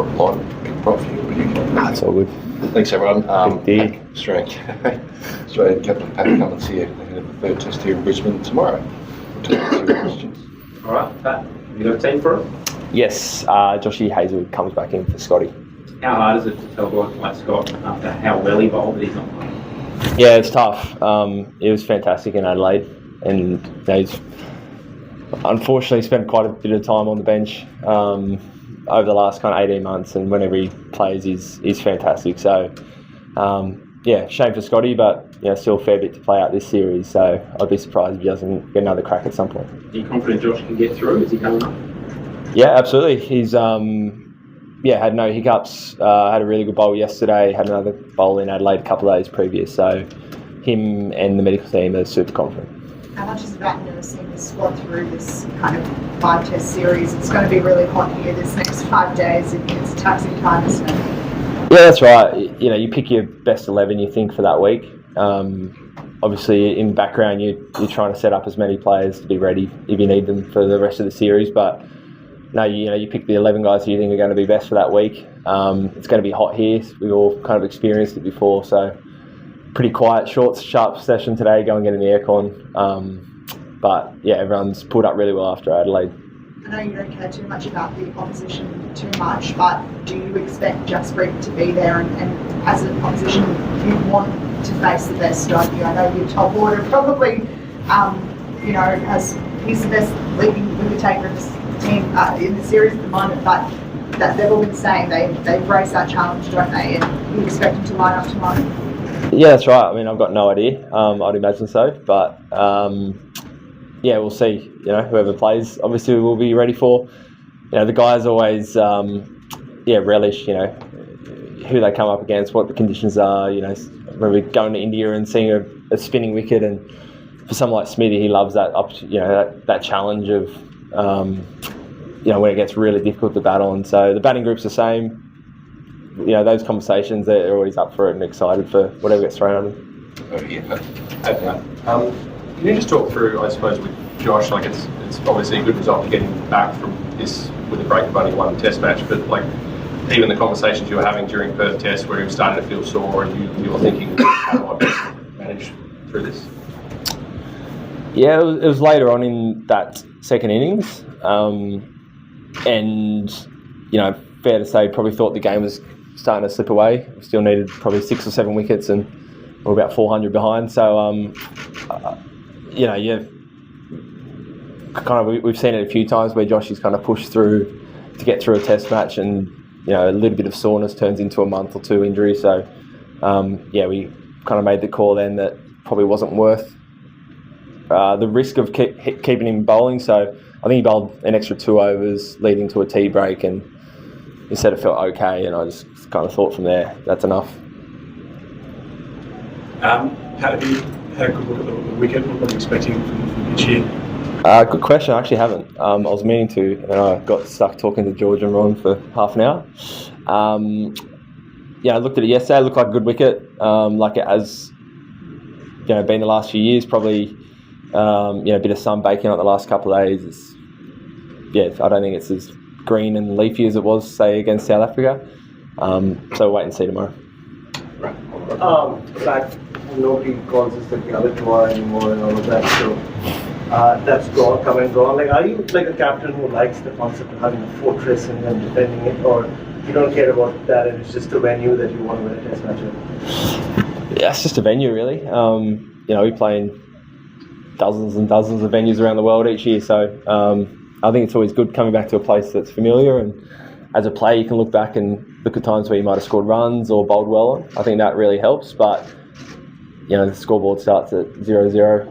line brought for you. That's all good. Thanks, everyone. Australian Captain Pat Cummins here, ahead of the third test here in Brisbane tomorrow. Questions. All right, Pat, have you got a team for it? Yes, Joshy Hazelwood comes back in for Scotty. How hard is it to tell guys like Scott after how well he bowled that he's not playing? Yeah, it's tough. It was fantastic in Adelaide, and he's unfortunately spent quite a bit of time on the bench over the last kind of 18 months, and whenever he plays, he's fantastic. So, shame for Scotty, but still a fair bit to play out this series. So I'd be surprised if he doesn't get another crack at some point. Are you confident Josh can get through? Is he coming up? Yeah, absolutely. He's had no hiccups. Had a really good bowl yesterday. Had another bowl in Adelaide a couple of days previous. So him and the medical team are super confident. How much is about seeing the squad through this kind of 5-test series? It's going to be really hot here this next 5 days. It's taxing time, isn't it? Yeah, that's right. You pick your best 11, you think, for that week. Obviously, in the background, you're trying to set up as many players to be ready if you need them for the rest of the series. But no, you pick the 11 guys who you think are going to be best for that week. It's going to be hot here. We've all kind of experienced it before, so pretty quiet, short, sharp session today. Go and get in the aircon. But yeah, everyone's pulled up really well after Adelaide. I know you don't care too much about the opposition too much, but do you expect Jasprit to be there? And as an opposition, you want to face the best, don't you? I know your top order probably, he's the best leading wicket taker in this team in the series at the moment, but that they've all been saying they've raised that challenge, don't they? And you expect him to line up tomorrow? Yeah, that's right. I mean, I've got no idea. I'd imagine so, but we'll see. Whoever plays, obviously, we'll be ready for. The guys always, relish. Who they come up against, what the conditions are. Remember going to India and seeing a spinning wicket, and for someone like Smithy, he loves that. That challenge of, when it gets really difficult to battle. And so the batting group's the same. Those conversations, they're always up for it and excited for whatever gets thrown at them. Can you just talk through, I suppose, with Josh, it's obviously a good result to getting back from this with a break of only one test match, but even the conversations you were having during Perth Test where he was starting to feel sore and you were thinking, how do I best manage through this? Yeah, it was later on in that second innings, and fair to say, probably thought the game was starting to slip away. We still needed probably 6 or 7 wickets, and we're about 400 behind. So, we've seen it a few times where Josh has kind of pushed through to get through a test match, and a little bit of soreness turns into a month or two injury. So, we kind of made the call then that probably wasn't worth the risk of keeping him bowling. So I think he bowled an extra 2 overs leading to a tea break, and he said it felt okay, and I just kind of thought from there, that's enough. Have you had a good look at the wicket? What are you expecting from each year? Good question. I actually haven't. I was meaning to, and I got stuck talking to George and Ron for half an hour. I looked at it yesterday. It looked like a good wicket, like it has been the last few years. Probably a bit of sun baking on it the last couple of days. I don't think it's as green and leafy as it was, say, against South Africa. So we'll wait and see tomorrow. Nobody calls us the other tomorrow anymore and all of that, so that's gone, come and gone. Are you like a captain who likes the concept of having a fortress and then defending it, or you don't care about that and it's just a venue that you want to win a test match in? Yeah, it's just a venue, really. We play in dozens and dozens of venues around the world each year, so I think it's always good coming back to a place that's familiar, and as a player you can look back and look at times where you might have scored runs or bowled well on. I think that really helps, but the scoreboard starts at 0-0,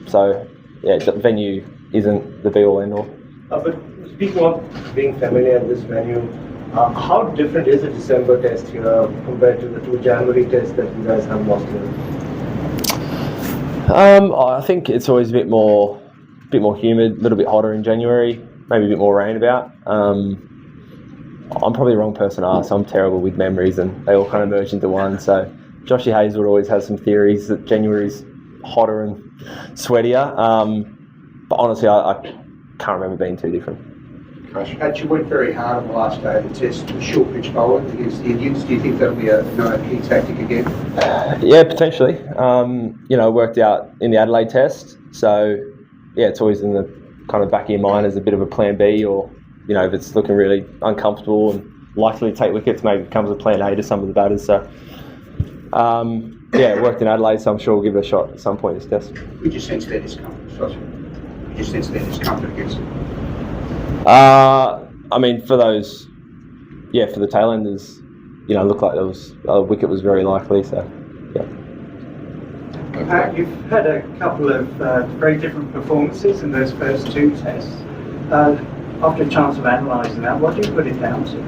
so the venue isn't the be-all end-all. But speaking of being familiar in this venue, how different is a December test here compared to the 2 January tests that you guys have lost here? I think it's always a bit more humid, a little bit hotter in January, maybe a bit more rain about. I'm probably the wrong person to ask. I'm terrible with memories, and they all kind of merge into one. So Joshy Hazelwood always has some theories that January's hotter and sweatier. But honestly, I can't remember being too different. Crash. Pat, you went very hard on the last day of the test, the short pitch bowling against the Indians. Do you think that'll be a key tactic again? Yeah, potentially. Worked out in the Adelaide test. So, yeah, it's always in the kind of back of your mind as a bit of a plan B, or, if it's looking really uncomfortable and likely to take wickets, maybe it becomes a plan A to some of the batters. So, worked in Adelaide, so I'm sure we'll give it a shot at some point in this test. Did you sense their discomfort? Did you sense their discomfort against it? For those, for the tailenders, looked like there was a wicket was very likely. So, yeah. You've had a couple of very different performances in those first two tests. After a chance of analysing that, what do you put it down to?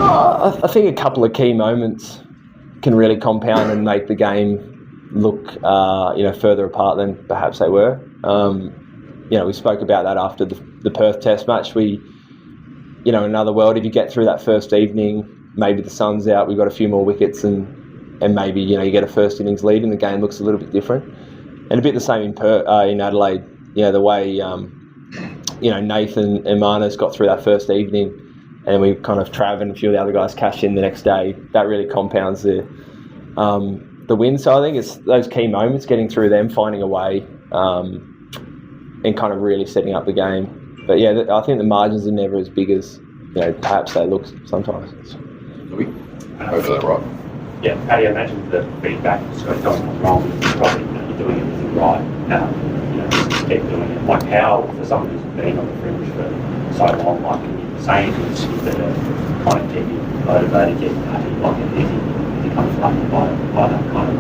I think a couple of key moments can really compound and make the game look, further apart than perhaps they were. We spoke about that after the Perth Test match. In another world, if you get through that first evening, maybe the sun's out, we've got a few more wickets, and maybe you get a first innings lead, and the game looks a little bit different. And a bit the same in Adelaide. The way Nathan and Marnus got through that first evening, and we kind of Trav and a few of the other guys cashed in the next day. That really compounds the win. So I think it's those key moments, getting through them, finding a way, and kind of really setting up the game. But yeah, I think the margins are never as big as perhaps they look sometimes. Over that right. Yeah, Paddy, I imagine the feedback is going wrong. It's probably you're doing everything right. Just keep doing it. Like how, for someone who's been on the fringe for so long, like can you say anything that kind of keep you motivated, get you happy, like if you become flattened by that kind of,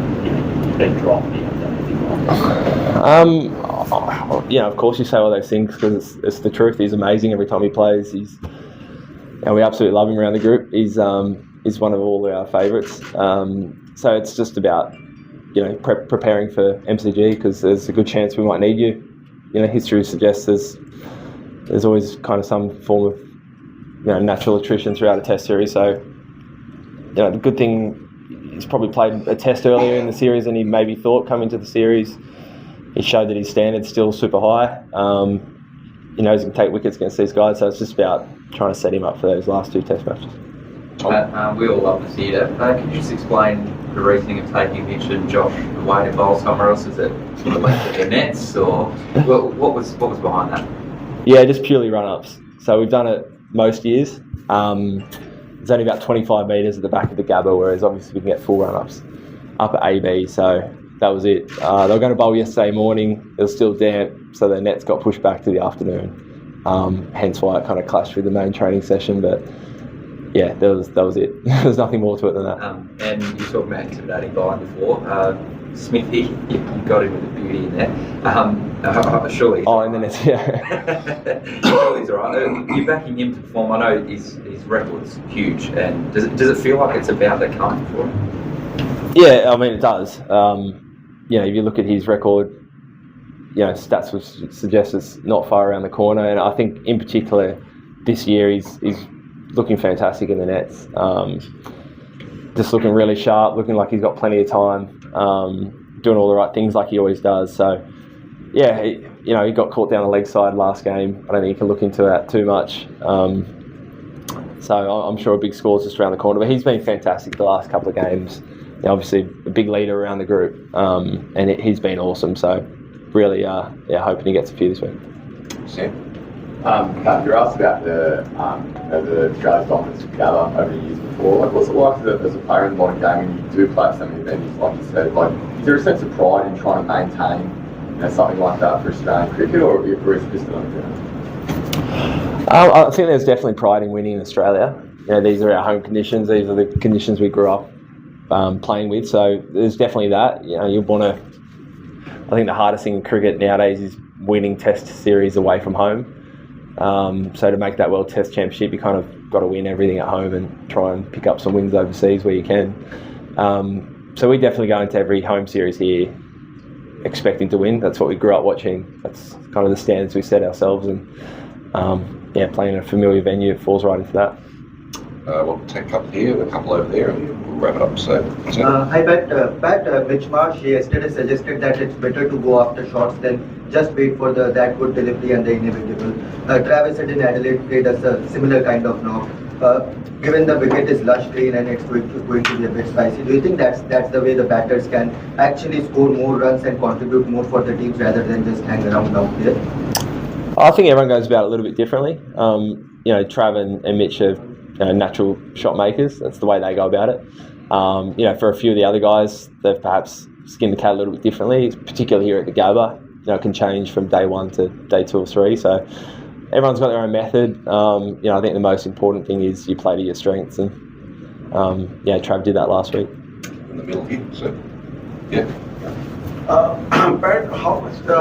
you've been dropped, you haven't done anything wrong? Of course you say all those things because it's the truth. He's amazing every time he plays. We absolutely love him around the group. He's one of all our favourites. So it's just about preparing for MCG because there's a good chance we might need you. History suggests there's always kind of some form of natural attrition throughout a test series. So the good thing, he's probably played a test earlier in the series than he maybe thought coming to the series. He showed that his standard's still super high. He knows he can take wickets against these guys, so it's just about trying to set him up for those last two test matches. We all love to see that. Can you just explain the reasoning of taking Mitch and Josh away to bowl somewhere else? Is it sort of left at their nets, or what was behind that? Yeah, just purely run-ups. So we've done it most years. There's only about 25 metres at the back of the Gabba, whereas obviously we can get full run-ups up at AB. So that was it. They were going to bowl yesterday morning. It was still damp, so their nets got pushed back to the afternoon. Hence why it kind of clashed with the main training session. But yeah, that was it. There's nothing more to it than that. And you were talking about intimidating bowling before. Smithy, you got him with the beauty in there. Surely. In the nets, yeah. Surely he's all right. You're backing him to perform. I know his record's huge. And does it feel like it's about to come for him? Yeah, it does. If you look at his record, stats would suggest it's not far around the corner. And I think in particular this year he's looking fantastic in the nets. Just looking really sharp, looking like he's got plenty of time, doing all the right things like he always does. So, yeah, he got caught down the leg side last game. I don't think you can look into that too much. So I'm sure a big score's just around the corner. But he's been fantastic the last couple of games. Obviously a big leader around the group, and he's been awesome. So really, hoping he gets a few this week. Sam? You're asked about the Australia's dominance of Gabba over the years before. What's it like as a player in the modern game when you do play at so many venues, like you said? Is there a sense of pride in trying to maintain something like that for Australian cricket, or are you just on the ground? I think there's definitely pride in winning in Australia. These are our home conditions. These are the conditions we grew up playing with. So there's definitely that. You want to. I think the hardest thing in cricket nowadays is winning Test series away from home. So to make that World Test Championship, you kind of got to win everything at home and try and pick up some wins overseas where you can. So we definitely go into every home series here expecting to win. That's what we grew up watching. That's kind of the standards we set ourselves, and playing in a familiar venue, it falls right into that. we'll take a couple here, a couple over there, and we'll wrap it up. So, Hi, Pat. Mitch Marsh yesterday suggested that it's better to go after shots than just wait for that good delivery and the inevitable. Travis said in Adelaide played us a similar kind of knock. Given the wicket is lush green and it's going to be a bit spicy, do you think that's the way the batters can actually score more runs and contribute more for the teams rather than just hang around down here? I think everyone goes about it a little bit differently. Trav and Mitch are natural shot makers. That's the way they go about it. For a few of the other guys, they've perhaps skinned the cat a little bit differently, particularly here at the Gabba. It can change from day 1 to day 2 or 3. So everyone's got their own method. I think the most important thing is you play to your strengths, and Trav did that last week. in the middle here. So, yeah. Pat, how much do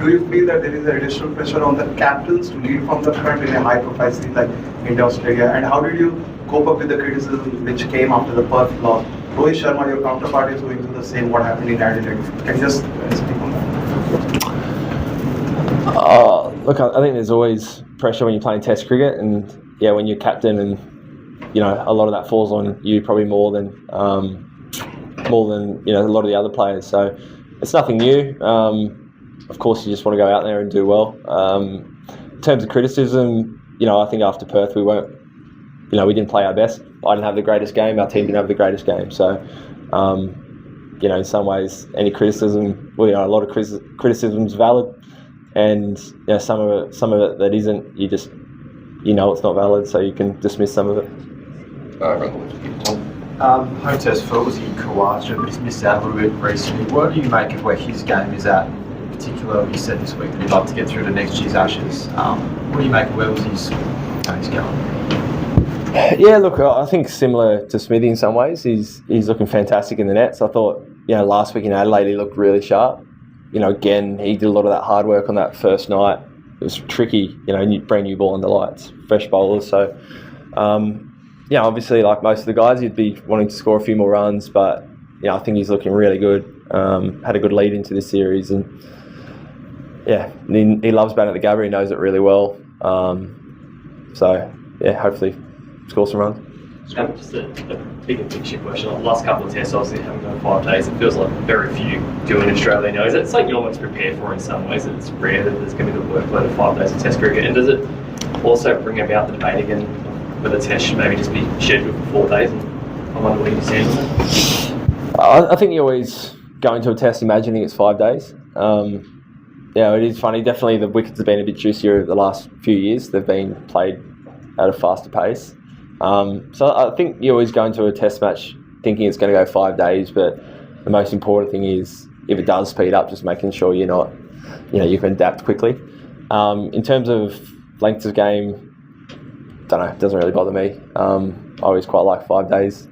you feel that there is additional pressure on the captains to lead from the front in a high-profile series like India, Australia? And how did you cope up with the criticism which came after the Perth loss? Rohit Sharma, your counterpart, is going through the same. What happened in Adelaide? Can you just speak on that? Look, I think there's always pressure when you're playing Test cricket, and when you're captain, and a lot of that falls on you probably more than a lot of the other players. So it's nothing new. Of course, you just want to go out there and do well. In terms of criticism, I think after Perth we weren't, we didn't play our best. I didn't have the greatest game. Our team didn't have the greatest game. So, in some ways, any criticism, a lot of criticism's valid, and some of it that isn't, you just it's not valid, so you can dismiss some of it. Home test Phil was in Khawaja, but he's missed out a little bit recently. What do you make of where his game is at? In particular, you said this week that he'd like to get through to next year's Ashes. What do you make of where was his going? Yeah, look, I think similar to Smithy in some ways. He's looking fantastic in the nets. I thought, last week in Adelaide he looked really sharp. Again, he did a lot of that hard work on that first night. It was tricky, brand new ball on the lights, fresh bowlers. So, obviously, like most of the guys, you'd be wanting to score a few more runs, but I think he's looking really good. Had a good lead into this series, and he loves batting at the Gabba. He knows it really well. Hopefully score some runs. Just a bigger picture question. The last couple of tests, obviously, haven't gone 5 days. It feels like very few do in Australia now. Is it something you almost prepare for in some ways? It's rare that there's going to be the workload of 5 days of test cricket. And does it also bring about the debate again whether tests should maybe just be scheduled for 4 days? And I wonder where you stand on that. I think you always go into a test imagining it's 5 days. It is funny. Definitely the wickets have been a bit juicier the last few years. They've been played at a faster pace. So I think you always go into a test match thinking it's going to go 5 days, but the most important thing is if it does speed up, just making sure you're not, you can adapt quickly. In terms of length of game, don't know, it doesn't really bother me. I always quite like 5 days.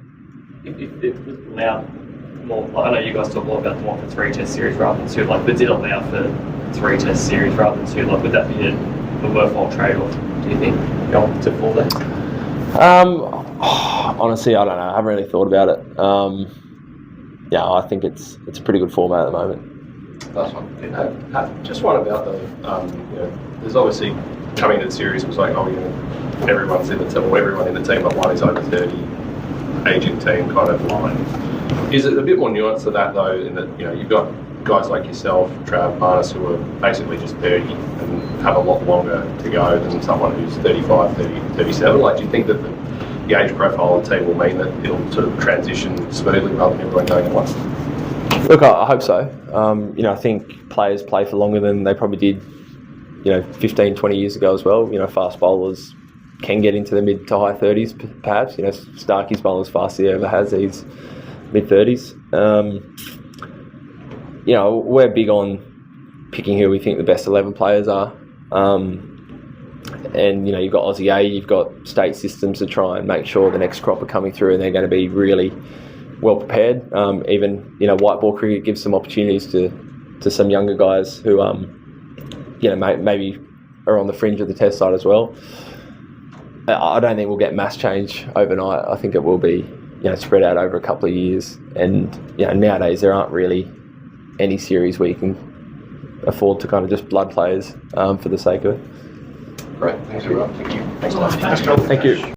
If it allowed more, I know you guys talk a lot about the 1 for 3 test series rather than 2, but did allow for 3 test series rather than 2, would that be a worthwhile trade-off, do you think, going to 4 days? Honestly, I don't know. I haven't really thought about it. I think it's a pretty good format at the moment. Last one. Just one about there's obviously coming into the series, it was like, everyone's in the team, or everyone in the team but one is over 30, aging team kind of line. Is it a bit more nuanced to that though, in that, you've got guys like yourself, Trav, Marnus, who are basically just 30 and have a lot longer to go than someone who's 35, 30, 37. Do you think that the age profile of the team will mean that it'll sort of transition smoothly rather than everyone going at once? Look, I hope so. I think players play for longer than they probably did, 15, 20 years ago as well. Fast bowlers can get into the mid to high 30s perhaps. Starkey's bowler as fast as he ever has. He's mid 30s. We're big on picking who we think the best 11 players are. And, you've got Aussie A, you've got state systems to try and make sure the next crop are coming through and they're going to be really well prepared. Even, white ball cricket gives some opportunities to some younger guys who, maybe are on the fringe of the test side as well. I don't think we'll get mass change overnight. I think it will be, spread out over a couple of years. And, nowadays there aren't really any series where you can afford to kind of just blood players for the sake of it. Great, thanks everyone. Thank you. Thanks a lot. Thank you.